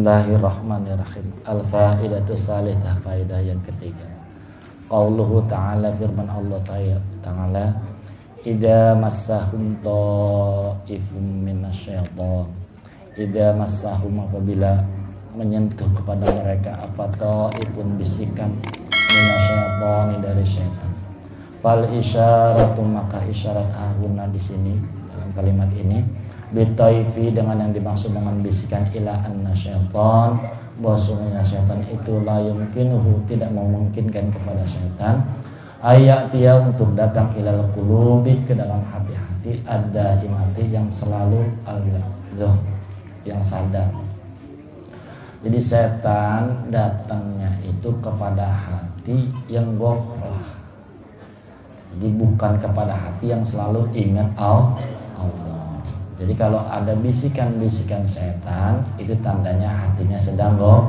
Bismillahirrahmanirrahim. Al-faidatu tsalitsah, faedah yang ketiga. Qauluhu ta'ala, firman Allah Ta'ala, idza massahum ta'ifum minasyaiton. Idza massahum, apabila menyentuh kepada mereka apa ta'ifun, bisikan, minasyaiton, dari syaitan. Fal isyaratu, maka isyarat ahuna di sini dalam kalimat ini bitaifi, dengan yang dimaksud dengan bisikan, ila anna syaitan, bahwasanya syaitan itu la yumkinuhu, tidak memungkinkan kepada syaitan ayat dia untuk datang ilal qulubi, ke dalam hati-hati, ada imati, yang selalu al-ghadh, yang sadar. Jadi setan datangnya itu kepada hati yang ghaflah, jadi bukan kepada hati yang selalu ingat Allah. Jadi kalau ada bisikan-bisikan setan, itu tandanya hatinya sedang kalau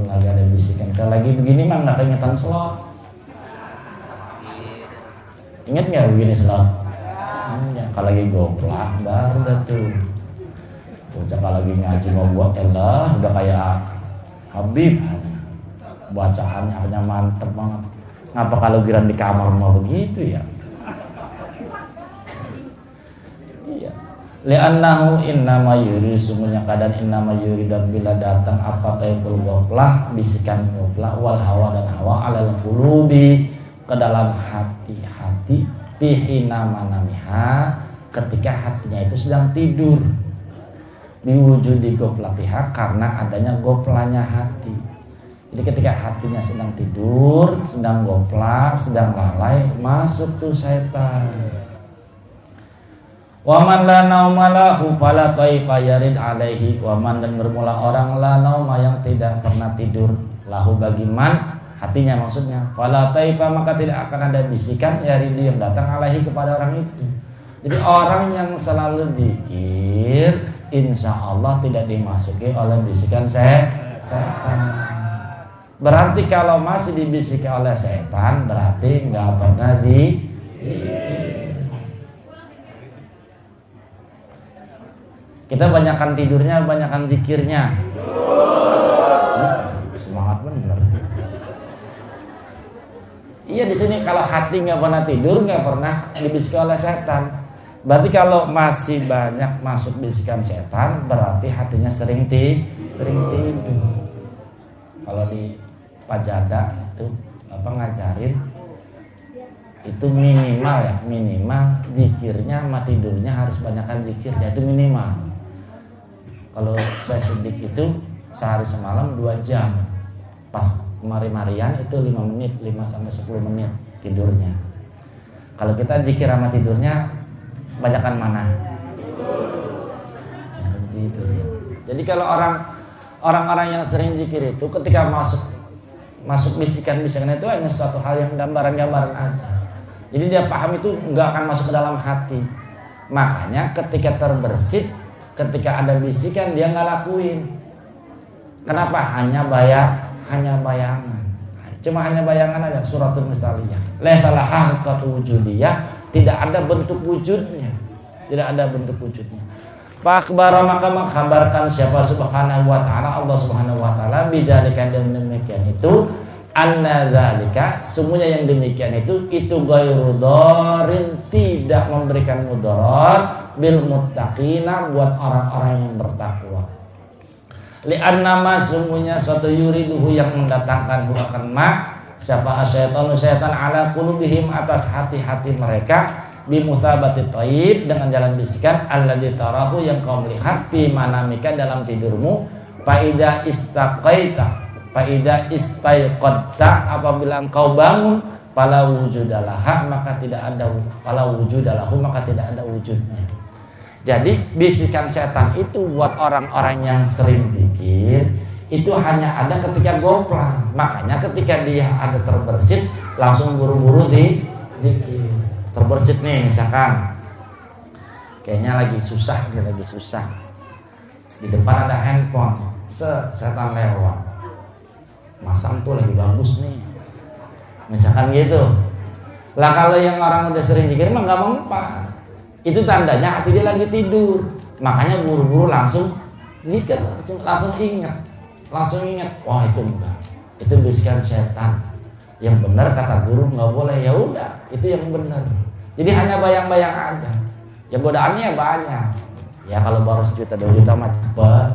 lagi ada bisikan, kalau lagi begini mah nggak keingetan slot. Ingat nggak begini slot? Kalau lagi goplah baru dah tuh. Bocah kalau lagi ngaji mau buat elah, udah kayak Habib. Bacaannya hanya mantep banget. Ngapa kalau giran di kamar mau begitu ya? Li'annahu innama yuri, sungguhnya keadaan innama yuri, dan bila datang apa taiful ghaflah, bisikan ghaflah, wal hawa, dan hawa, alal qulubi, ke dalam hati-hati, bihina manamiha, ketika hatinya itu sedang tidur, biwujudi ghaflatiha, karena adanya ghaflahnya hati. Jadi ketika hatinya sedang tidur, sedang ghaflah, sedang lalai, masuk tuh setan. Waman la nauma lahu fala taifa yarid alaihi. Waman, dan bermula orang la nauma, yang tidak pernah tidur, lahu bagi man, hatinya maksudnya, fala taifa, maka tidak akan ada bisikan yarid yang datang alaihi, kepada orang itu. Jadi orang yang selalu zikir, insya Allah tidak dimasuki oleh bisikan setan. Berarti kalau masih dibisiki oleh setan, berarti nggak pernah dizikir. Kita banyakkan tidurnya, banyakkan zikirnya. Semangat bener. Iya, di sini kalau hati nggak pernah tidur, nggak pernah dibisiki oleh setan. Berarti kalau masih banyak masuk bisikan setan, berarti hatinya sering tidur. Kalau di Pajada itu apa ngajarin, itu minimal zikirnya sama tidurnya harus banyakkan zikirnya, itu minimal. Kalau saya sedikit itu sehari semalam 2 jam. Pas mari-marian itu 5 menit, 5-10 menit tidurnya. Kalau kita zikir sama tidurnya banyakkan mana? Ya, tidur ya. Jadi kalau orang-orang yang sering zikir itu ketika masuk bisikan-bisikan itu hanya suatu hal yang gambaran-gambaran aja. Jadi dia paham itu nggak akan masuk ke dalam hati. Makanya ketika terbersit, ketika ada bisikan dia nggak lakuin. Kenapa? Hanya bayangan. Cuma hanya bayangan aja. Suratul Mustaliyah. Laisa laha haqiqatu wujudiyah, tidak ada bentuk wujudnya. Tidak ada bentuk wujudnya. Fa akhbara, maka mengkhabarkan siapa subhanahu wa ta'ala, Allah subhanahu wa ta'ala, bidzalika, dan demikian itu, anna dzalika, sungguhnya yang demikian itu ghairu dharin, tidak memberikan mudarat, bil muttaqina, buat orang-orang yang bertakwa. Li'annama, sungguhnya suatu yuriduhu, yang mendatangkan akan siapa setan ala qulubihim, atas hati-hati mereka, bimuthabati thayyib, dengan jalan bisikan, alladzi tarahu, yang kau melihat, fi manamika, dalam tidurmu, faida istaiqadta, apabila engkau bangun, fala wujudalaha, maka tidak ada, fala wujudalahu, maka tidak ada wujudnya. Jadi bisikan setan itu buat orang-orang yang sering zikir, itu hanya ada ketika goplang. Makanya ketika dia ada terbersit, langsung buru-buru zikir. Terbersit nih, misalkan kayaknya lagi susah. Di depan ada handphone, setan lewat, masang tuh lagi bagus nih, misalkan gitu. Lah kalau yang orang udah sering zikir mah nggak mempan, itu tandanya hati dia lagi tidur. Makanya buru-buru langsung Zikir langsung ingat, wah itu enggak, itu bisikan setan. Yang benar kata guru nggak boleh, ya udah itu yang benar. Jadi hanya bayang-bayang aja. Ya godaannya banyak. Ya kalau baru 1 juta 2 juta mah cepet.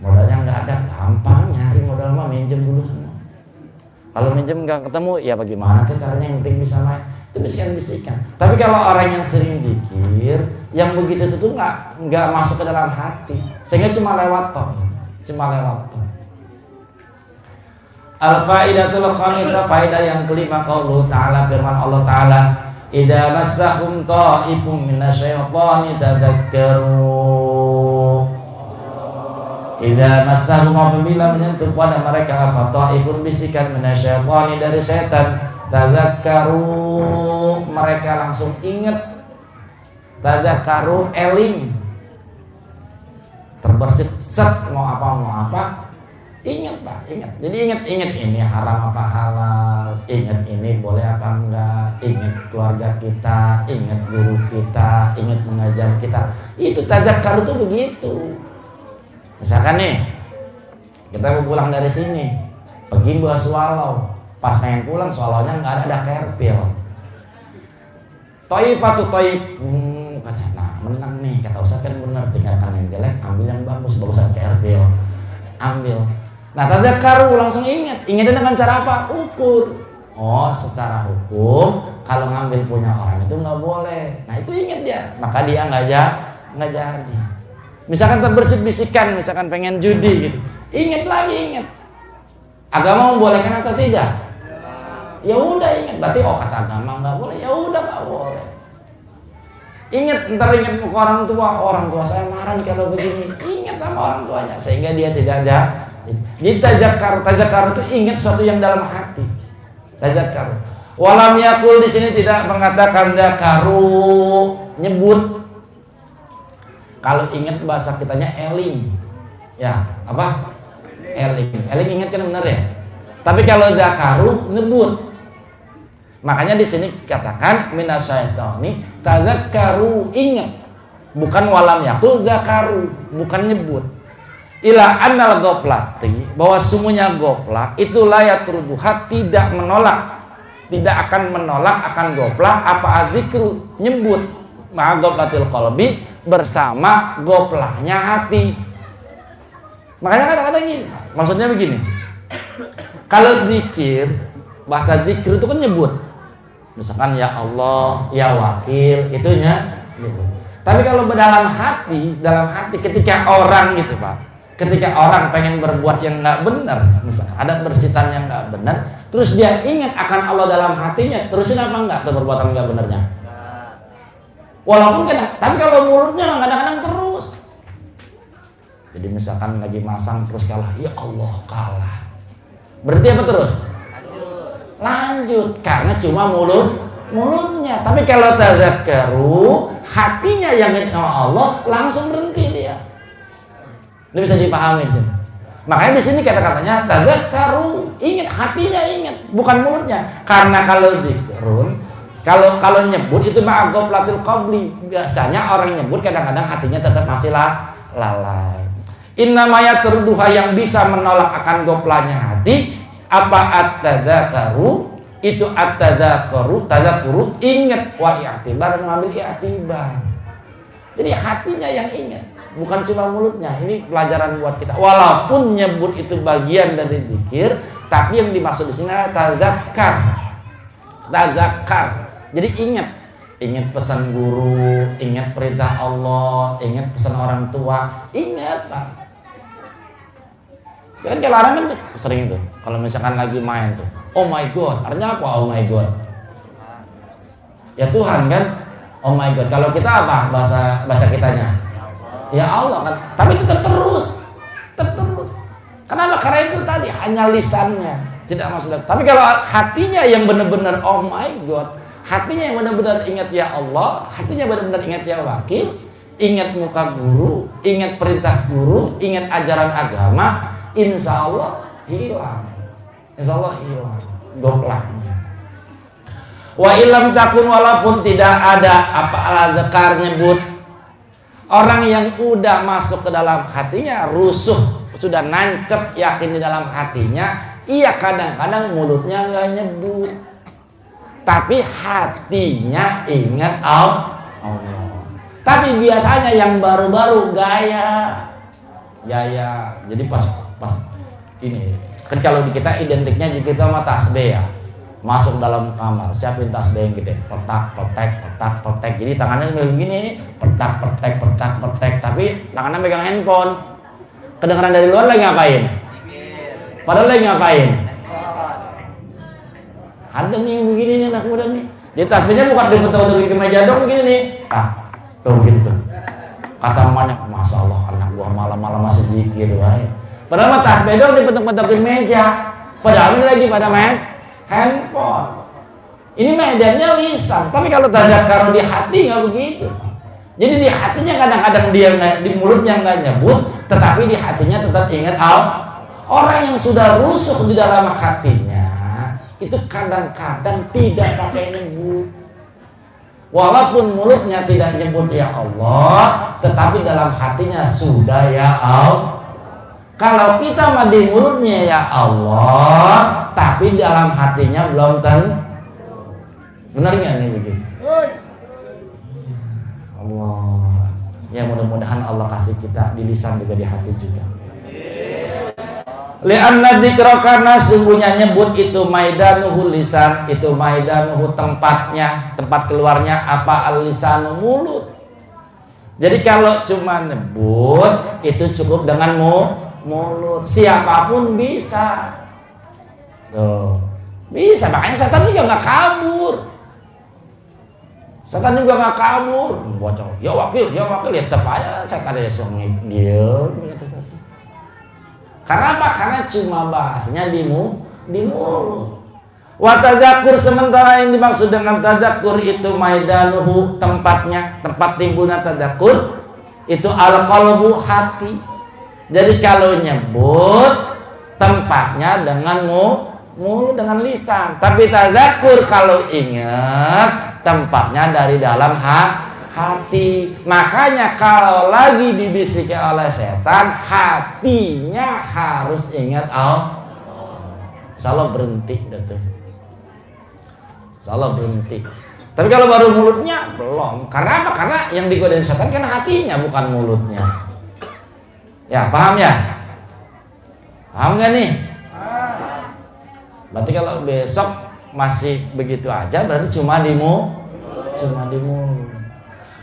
Modalnya nggak ada, gampang nyari modal mah minjem dulu semua. Kalau minjem nggak ketemu, ya bagaimana caranya, yang penting bisa main. Itu bisikan-bisikan. Tapi kalau orang yang sering zikir, yang begitu itu tuh nggak masuk ke dalam hati, sehingga cuma lewat tok. Al-faidatul khamisah, faedah yang kelima, qaulullah ta'ala, firman Allah Ta'ala, idza massahum ta'ifum minasyaitani tadzakkaru. Idza massahum, apabila menyentuh pada mereka apa, ta'ifun, bisikan, minasyaitani, dari setan, tadzakkaru, mereka langsung ingat. Tadzakkaru, eling, terbersit, set, mau apa, ingat Pak, ingat. Jadi ingat ini haram apa halal, ingat ini boleh apa enggak, ingat keluarga kita, ingat guru kita, ingat mengajar kita. Itu tadzakkaru itu begitu. Misalkan nih, kita mau pulang dari sini, pergi bawa swallow, pas pengen pulang swallownya nggak ada kerpil. Toyibatu toyib, kata, nah menang nih, kata Ustaz kan benar, tinggalkan yang jelek, ambil yang bagus, bagusan kerpil, ambil. Nah tadzakkaru, langsung ingatnya dengan cara apa? Ukur. Oh, secara hukum kalau ngambil punya orang itu nggak boleh. Nah itu ingat dia, maka dia nggak jadi. Misalkan terbersit bisikan, misalkan pengen judi gitu, ingat. Agama membolehkan atau tidak? Ya udah ingat, berarti kata agama nggak boleh, ya udah nggak boleh. Ingat ke orang tua saya marah nih kalau begini, ingat sama orang tuanya sehingga dia tidak ada. Jadi tadzakkaru itu ingat sesuatu yang dalam hati. Tadzakkaru. Walam yakul, di sini tidak mengatakan dzakaru, nyebut. Kalau ingat bahasa kitanya eling. Ya, apa? Eling ingat kan benar ya? Tapi kalau dzakaru nyebut. Makanya di sini katakan minasyaitani tadzakkaru, ingat. Bukan walam yakul dzakaru, bukan nyebut. Ila annal ghaflati, bahwa sungguhnya goflah itu layat ruduhat, tidak akan menolak akan goflah apa azikru, nyebut ma'a ghaflatil qalbi, bersama goflahnya hati. Makanya kadang-kadang gini, maksudnya begini, kalau zikir, bahasa zikir itu kan nyebut, misalkan ya Allah, ya wakil, itunya nyebut. Tapi kalau dalam hati ketika orang gitu Pak, ketika orang pengen berbuat yang nggak benar, misalnya ada bersitan yang nggak benar, terus dia ingat akan Allah dalam hatinya, terusin apa enggak tuh perbuatan nggak benarnya? Walaupun tapi kalau mulutnya kadang-kadang terus. Jadi misalkan lagi masang terus kalah, ya Allah kalah. Berarti apa terus? Lanjut, karena cuma mulutnya. Tapi kalau tadzakkaru, hatinya yang ingat sama Allah, langsung berhenti dia. Ini bisa dipahami sih. Makanya di sini kata-katanya tadzakkaru, ingat, hatinya ingat, bukan mulutnya. Karena kalau zikrun, kalau nyebut itu ma'a ghaflatil qalbi. Biasanya orang nyebut kadang-kadang hatinya tetap masih lalai. Innamaya terduha, yang bisa menolak akan ghaflahnya hati apa at-tadzakkaru, itu at-tadzakkaru, tadzakuru, ingat wa i'tibar, mengambil i'tibar. Jadi hatinya yang ingat, bukan cuma mulutnya. Ini pelajaran buat kita. Walaupun nyebut itu bagian dari zikir, tapi yang dimaksud di sini adalah tadzakar. Jadi ingat pesan guru, ingat perintah Allah, ingat pesan orang tua, ingat Pak. Kan kalau orang kan sering itu, kalau misalkan lagi main tuh, oh my God, artinya apa oh my God? Ya Tuhan kan, oh my God. Kalau kita apa bahasa kitanya? Ya Allah kan, tapi itu terus. Kenapa? Karena itu tadi hanya lisannya, tidak maksudnya. Tapi kalau hatinya yang benar-benar oh my God, hatinya yang benar-benar ingat ya Allah, hatinya benar-benar ingat ya wakil, ingat muka guru, ingat perintah guru, ingat ajaran agama, insya Allah hilang. Goplahnya. Wa ilam takun, walaupun tidak ada apa ala zakar nyebut, Orang yang udah masuk ke dalam hatinya, rusuh, sudah nancep, yakin di dalam hatinya, iya kadang-kadang mulutnya nggak nyebut, tapi hatinya ingat Allah. Tapi biasanya yang baru-baru gaya. Jadi pas ini kan kalau di kita identiknya kita sama tasbih ya. Masuk dalam kamar, siapin tasbih yang gede, petak, petek. Jadi tangannya begini, petak, petek. Tapi tangannya pegang handphone. Kedengaran dari luar lagi ngapain? Padahal lagi ngapain? Ada nih begini nih anak muda nih. Jadi tasbihnya bukan diputar-putar ke meja dong begini nih. Tuh gitu. Kata mamanya, Masya Allah anak gua malam-malam masih zikir wae. Padahal mah tasbih dong diputar-putar ke meja. Padahal ini lagi pada main handphone. Ini medannya lisan, tapi kalau tadzakar di hati nggak begitu. Jadi di hatinya kadang-kadang dia di mulutnya nggak nyebut, tetapi di hatinya tetap ingat Allah. Orang yang sudah rusuh di dalam hatinya itu kadang-kadang tidak pakai nyebut. Walaupun mulutnya tidak nyebut ya Allah, tetapi dalam hatinya sudah ya Allah. Kalau kita mah di mulutnya ya Allah, tapi dalam hatinya belum tentu. Benar nggak nih begitu? Allah. Ya mudah-mudahan Allah kasih kita di lisan juga di hati juga. Li'anna dzikra, karena sungguhnya nyebut itu maidanuhu lisan, itu maidanuhu tempatnya, tempat keluarnya apa al-lisanu mulut. Jadi kalau cuma nyebut itu cukup dengan mulut. Siapapun bisa. Tuh. Bisa, makanya setan juga nggak kabur. Setan juga nggak kabur. Bocor. Ya wakil, ya tetap aja setan esok dia. Karena apa? Karena cuma bahasnya di mulut. Wa tadzakur, sementara yang dimaksud dengan tadzakur itu maidanuhu, tempatnya, tempat timbulnya tadzakur itu al-qalbu, hati. Jadi kalau nyebut tempatnya dengan mulut, dengan lisan. Tapi tadzakur kalau ingat tempatnya dari dalam hati. Makanya kalau lagi dibisiki oleh setan, hatinya harus ingat Allah. Salah berhenti gitu. Salah berhenti. Tapi kalau baru mulutnya belum. Karena apa? Karena yang digodain setan kan hatinya, bukan mulutnya. Ya, paham ya? Paham gak nih? Berarti kalau besok masih begitu aja, berarti cuma di mulut.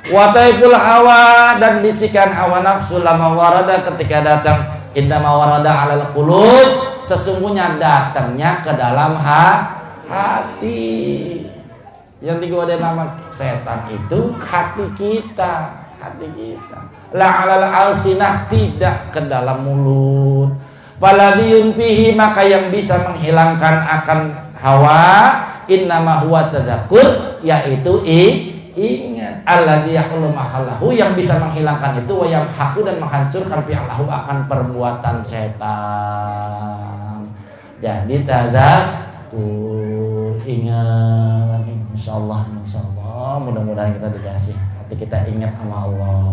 Wataikul hawa, dan bisikan hawa nafsu lama warada ketika datang. Innama warada alal qulub, sesungguhnya datangnya ke dalam hati. Yang digodain sama setan itu hati kita. La alal alsinah, tidak ke dalam mulut. Faladiyun fihi, maka yang bisa menghilangkan akan hawa innama huwa tadzakur, yaitu ingat. Alladzi yahulu mahallahu, yang bisa menghilangkan itu wa yamhaqu, dan menghancurkan fi'lahu akan perbuatan setan. Jadi tadzakur, ingat. Insyaallah mudah-mudahan kita dikasih hati kita ingat sama Allah.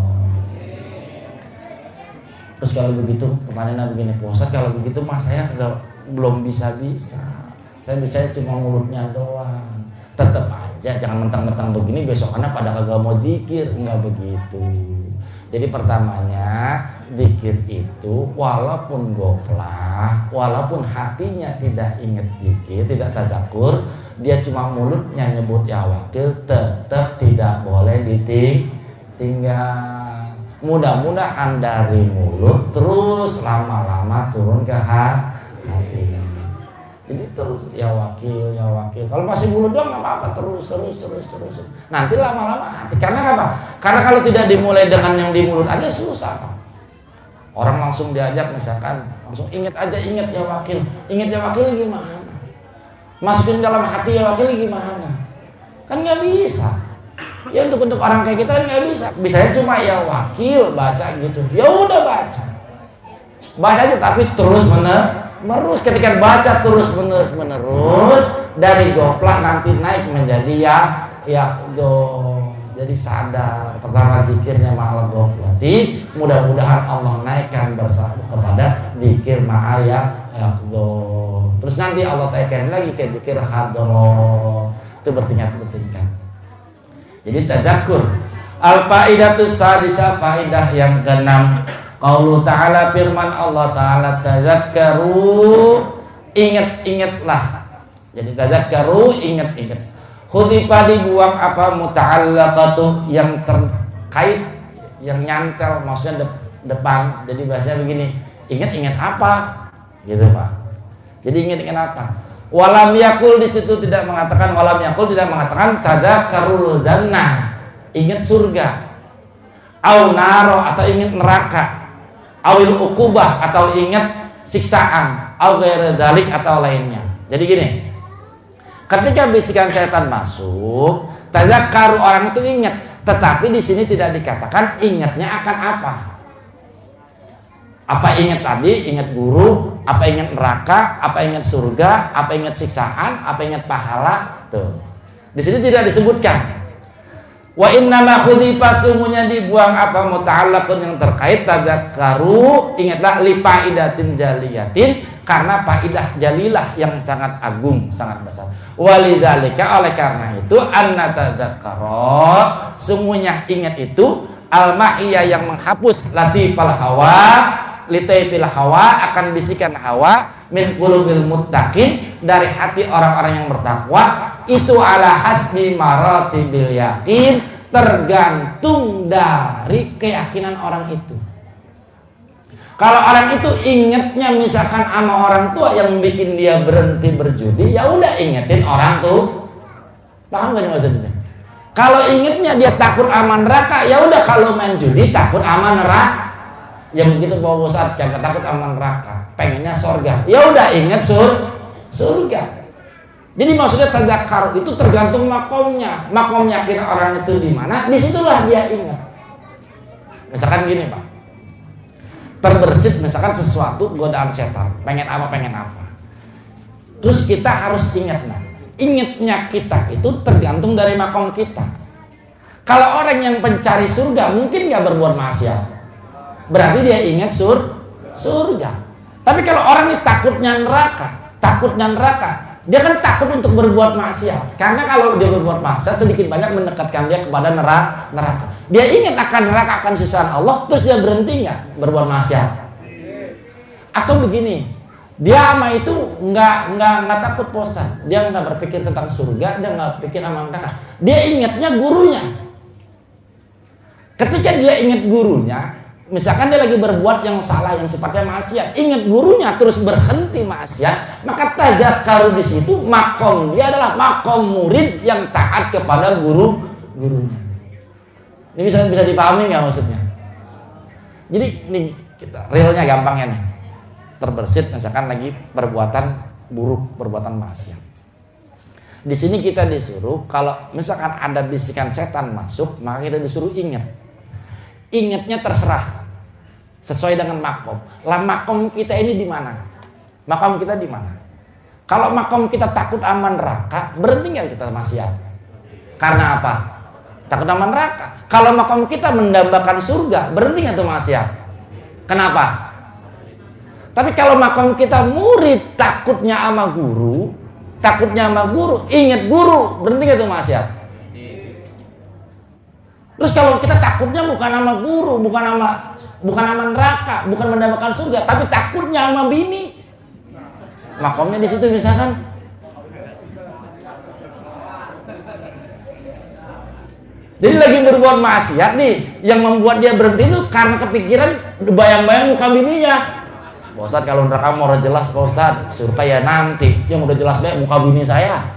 Terus kalau begitu kemarin begini puasa, kalau begitu mas saya belum bisa. Saya bisa cuma mulutnya doang. Tetap aja jangan mentang-mentang begini besok anak pada kagak mau zikir, enggak begitu. Jadi pertamanya zikir itu walaupun goflah, walaupun hatinya tidak ingat zikir, tidak tadzakur, dia cuma mulutnya nyebut ya wakil, tetap tidak boleh ditinggal. Mudah-mudahan dari mulut terus lama-lama turun ke hati. Jadi terus ya wakil. Kalau masih mulut doang nggak apa-apa, terus. Nanti lama-lama hati. Karena apa? Karena kalau tidak dimulai dengan yang di mulut aja susah. Orang langsung diajak misalkan, langsung ingat ya wakil. Ingat ya wakil gimana? Masukin dalam hati ya wakil gimana? Kan nggak bisa. Ya untuk orang kayak kita kan nggak bisa. Bisanya cuma ya wakil baca gitu. Ya udah baca aja, tapi terus menerus. Ketika baca terus menerus dari goplah nanti naik menjadi ya jadi sadar. Pertama zikirnya ma'al ghaflati, mudah-mudahan Allah naikkan bersama kepada zikir ma'al yaqdhah. Terus nanti Allah naikkan lagi ke zikir hadroh. Itu bertingkat-bertingkat. Jadi tadzakur. Al-faidatus sadisah, faidah yang keenam. Qaulu ta'ala, firman Allah Ta'ala, tadzakkaru, ingat-ingatlah. Jadi tadzakkaru, ingat-ingat. Khudifa dibuang apa muta'allaqatu, yang terkait, yang nyantel, maksudnya depan. Jadi bahasanya begini, ingat-ingat apa? Gitu Pak. Jadi ingat-ingat apa? Walam yakul, di situ tidak mengatakan, walam yakul tidak mengatakan tadzakkarul jannah, ingat surga. Au naro, atau ingat neraka. Awil ukubah, atau ingat siksaan. Au ghairi dzalik, atau lainnya. Jadi gini, ketika bisikan setan masuk, tadzakkaru, orang itu ingat, tetapi di sini tidak dikatakan ingatnya akan apa. Apa ingat tadi? Ingat guru, apa ingat neraka, apa ingat surga, apa ingat siksaan, apa ingat pahala. Tuh. Di sini tidak disebutkan. Wa innama khudifa, sungguhnya dibuang apa muta'allaqun, yang terkait. Tadzakkaru, ingatlah, li faidatin jaliyatin, karena faidah jalilah yang sangat agung, sangat besar. Walidzalika, oleh karena itu, anna tadzakkara, sungguhnya ingat itu, al-ma'iyah, yang menghapus latifal hawa, litaifil hawa, akan bisikan hawa, min qulubil muttaqin, dari hati orang-orang yang bertakwa, itu ala hasbi maratibil yakin, tergantung dari keyakinan orang itu. Kalau orang itu ingatnya misalkan sama orang tua yang bikin dia berhenti berjudi, ya udah ingetin orang tuh. Paham gak nih maksudnya? Kalau ingatnya dia takut sama neraka, ya udah kalau main judi takut sama neraka. Ya begitu Pak Ustadz, jangan takut sama neraka, pengennya surga. Ya udah ingat surga. Jadi maksudnya tadzakkar itu tergantung makomnya. Makom yakin orang itu di mana, disitulah dia ingat. Misalkan gini Pak, terbersit misalkan sesuatu godaan setan, pengen apa. Terus kita harus ingat, ingatnya kita itu tergantung dari makom kita. Kalau orang yang pencari surga mungkin nggak berbuat maksiat, berarti dia ingat surga. Tapi kalau orang ini takutnya neraka, dia kan takut untuk berbuat maksiat. Karena kalau dia berbuat maksiat, sedikit banyak mendekatkan dia kepada neraka. Dia ingat akan neraka, akan siksaan Allah, terus dia berhenti nggak berbuat maksiat? Atau begini, dia sama itu nggak takut posan, dia nggak berpikir tentang surga, dia nggak pikir sama neraka. Dia ingatnya gurunya. Ketika dia ingat gurunya, misalkan dia lagi berbuat yang salah, yang sifatnya maksiat, ingat gurunya terus berhenti maksiat, maka tadzakkaru di situ makom dia adalah makom murid yang taat kepada gurunya. Ini bisa dipahami nggak maksudnya? Jadi ini kita realnya gampangnya nih, terbersit misalkan lagi perbuatan buruk, perbuatan maksiat. Di sini kita disuruh kalau misalkan ada bisikan setan masuk, maka kita disuruh ingat. Ingatnya terserah sesuai dengan makom. Lah makom kita ini di mana? Makom kita di mana? Kalau makom kita takut sama neraka, berhenti nggak kita maksiat? Karena apa? Takut sama neraka. Kalau makom kita mendambakan surga, berhenti nggak tuh maksiat? Kenapa? Tapi kalau makom kita murid, takutnya sama guru, ingat guru, berhenti nggak tuh maksiat? Terus kalau kita takutnya bukan sama guru, bukan sama neraka, bukan mendapatkan surga, tapi takutnya sama bini, makomnya di situ misalkan. Jadi lagi berbuat maksiat nih, yang membuat dia berhenti itu karena kepikiran bayang-bayang muka bininya. Pak Ustadz, kalau neraka mau jelas Pak Ustadz, surga ya nanti, yang udah jelas banget muka bini saya.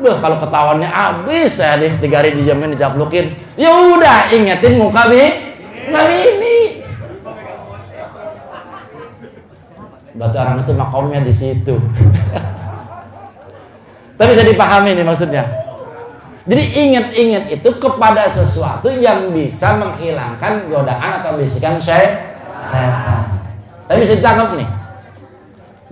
Kalau ketahuannya abis saya deh, 3 hari dijamin dijaplukin. Ya udah ingetin muka bini. Berarti orang itu makomnya di situ. Tapi bisa dipahami nih maksudnya. Jadi ingat-ingat itu kepada sesuatu yang bisa menghilangkan godaan atau bisikan setan. Tapi bisa ditangkap nih.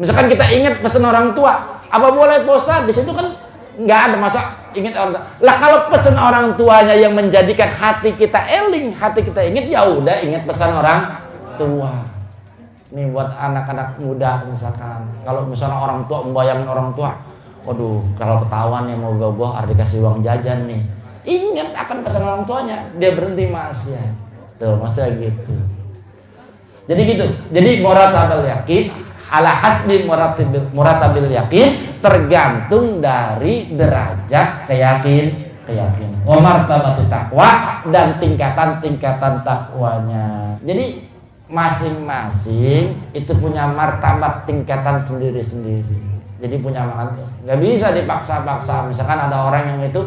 Misalkan kita ingat pesan orang tua, apa boleh puasa? Di situ kan Nggak ada masa ingat orang tua. Lah kalau pesan orang tuanya yang menjadikan hati kita eling, hati kita ingat, ya udah ingat pesan orang tua. Nih buat anak-anak muda misalkan, kalau misalnya orang tua membayangin orang tua, waduh kalau ketahuan yang mau gue harus dikasih uang jajan nih, ingat akan pesan orang tuanya, dia berhenti maksiat. Tuh maksudnya gitu. Jadi gitu. Jadi muratabil yakin ala hasbi muratabil yakin tergantung dari derajat keyakinan. Wa martabatu taqwa dan tingkatan-tingkatan takwanya. Jadi masing-masing itu punya martabat tingkatan sendiri-sendiri. Jadi punya makan. Nggak bisa dipaksa-paksa. Misalkan ada orang yang itu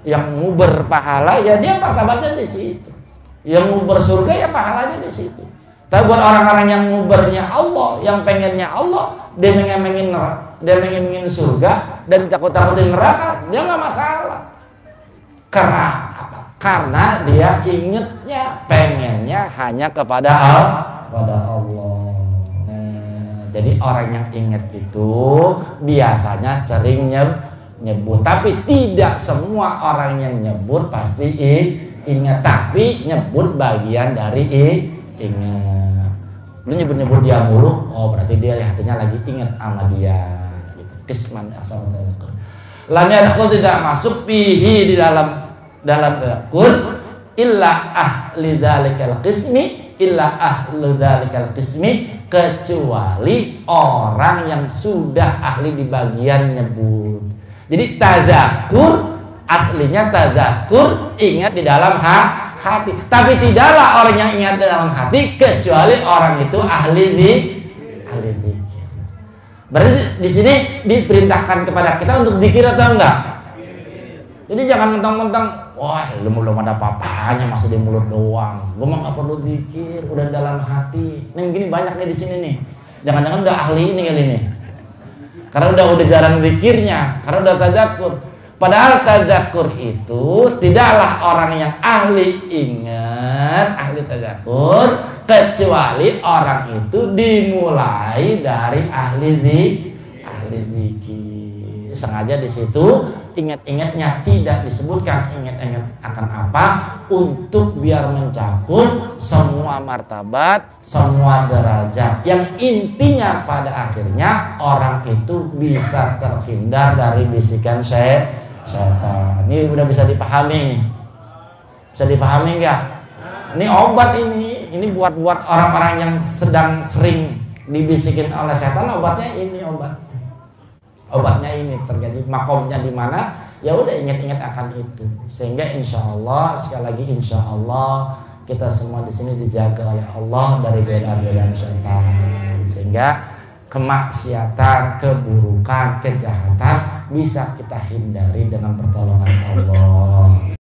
yang nguber pahala, ya dia martabatnya di situ. Yang nguber surga ya pahalanya di situ. Tapi buat orang-orang yang ngubernya Allah, yang pengennya Allah, dia mengingin surga dan takut-takutin neraka, dia nggak masalah. Karena apa? Karena dia ingetnya, pengennya hanya kepada Allah. Jadi orang yang ingat itu biasanya sering nyebut, tapi tidak semua orang yang nyebut pasti ingat, tapi nyebut bagian dari ingat. Lu nyebut dia mulu, oh berarti dia hatinya lagi ingat sama dia gitu. Kisman asal dzakir. Lam yadkhul tidak masuk fihi di dalam dzakir illa ahli dzalikal qismi kecuali orang yang sudah ahli di bagian nyebut. Jadi tadzakur aslinya tadzakur ingat di dalam hati, tapi tidaklah orang yang ingat dalam hati kecuali orang itu ahli dzikir. Berarti di sini diperintahkan kepada kita untuk dzikir atau enggak? Jadi jangan mentang-mentang, wah lu belum ada apa-apanya masih di mulut doang. Gua mah enggak perlu dzikir, udah dalam hati. Nih gini banyak nih di sini nih. Jangan-jangan udah ahli ini kali ini. Karena udah jarang dzikirnya, karena udah tadzakur. Padahal tadzakur itu tidaklah orang yang ahli ingat, ahli tadzakur, kecuali orang itu dimulai dari ahli zikir. Sengaja di situ ingat-ingatnya tidak disebutkan ingat-ingat akan apa, untuk biar mencakup semua martabat, semua derajat. Yang intinya pada akhirnya orang itu bisa terhindar dari bisikan setan. Ini udah bisa dipahami. Bisa dipahami enggak? Ini obat ini buat orang-orang yang sedang sering dibisikin oleh setan, obatnya ini obat. Obatnya ini terjadi makomnya di mana? Ya udah ingat-ingat akan itu. Sehingga insyaallah sekali lagi insyaallah kita semua di sini dijaga oleh Allah dari godaan-godaan setan. Sehingga kemaksiatan, keburukan, kejahatan bisa kita hindari dengan pertolongan Allah.